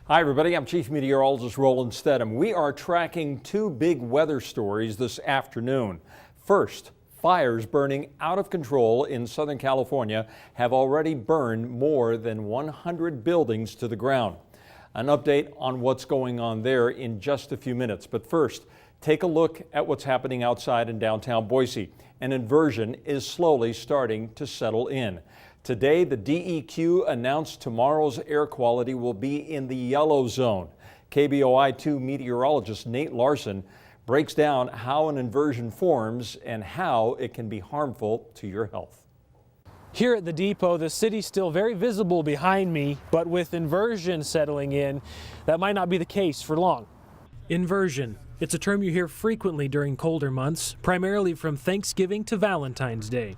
Hi everybody, I'm Chief Meteorologist Roland Stedham. We are tracking two big weather stories this afternoon. First, fires burning out of control in Southern California have already burned more than 100 buildings to the ground. An update on what's going on there in just a few minutes. But first, take a look at what's happening outside in downtown Boise. An inversion is slowly starting to settle in. Today, the DEQ announced tomorrow's air quality will be in the yellow zone. KBOI2 meteorologist Nate Larson breaks down how an inversion forms and how it can be harmful to your health. Here at the depot, the city's still very visible behind me, but with inversion settling in, that might not be the case for long. Inversion. It's a term you hear frequently during colder months, primarily from Thanksgiving to Valentine's Day.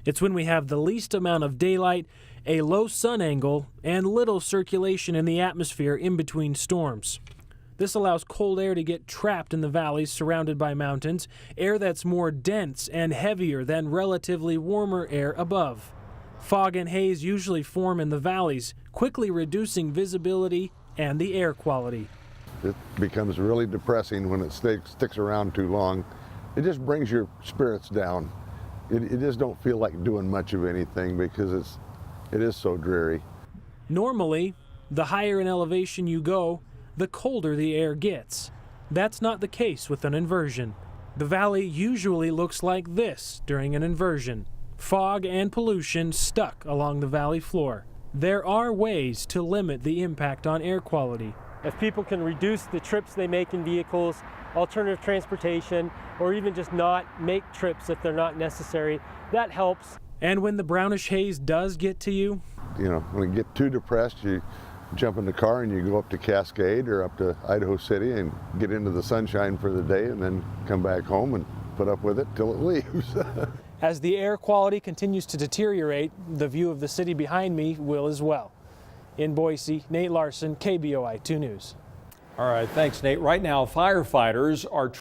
It's when we have the least amount of daylight, a low sun angle, and little circulation in the atmosphere in between storms. This allows cold air to get trapped in the valleys surrounded by mountains, air that's more dense and heavier than relatively warmer air above. Fog and haze usually form in the valleys, quickly reducing visibility and the air quality. It becomes really depressing when it sticks around too long. It just brings your spirits down. It just don't feel like doing much of anything because it is so dreary. Normally, the higher in elevation you go, the colder the air gets. That's not the case with an inversion. The valley usually looks like this during an inversion. Fog and pollution stuck along the valley floor. There are ways to limit the impact on air quality. If people can reduce the trips they make in vehicles, alternative transportation, or even just not make trips if they're not necessary, that helps. And when the brownish haze does get to you, when you get too depressed, you jump in the car and you go up to Cascade or up to Idaho City and get into the sunshine for the day and then come back home and put up with it till it leaves. As the air quality continues to deteriorate, the view of the city behind me will as well. In Boise, Nate Larson, KBOI 2 News. All right, thanks, Nate. Right now, firefighters are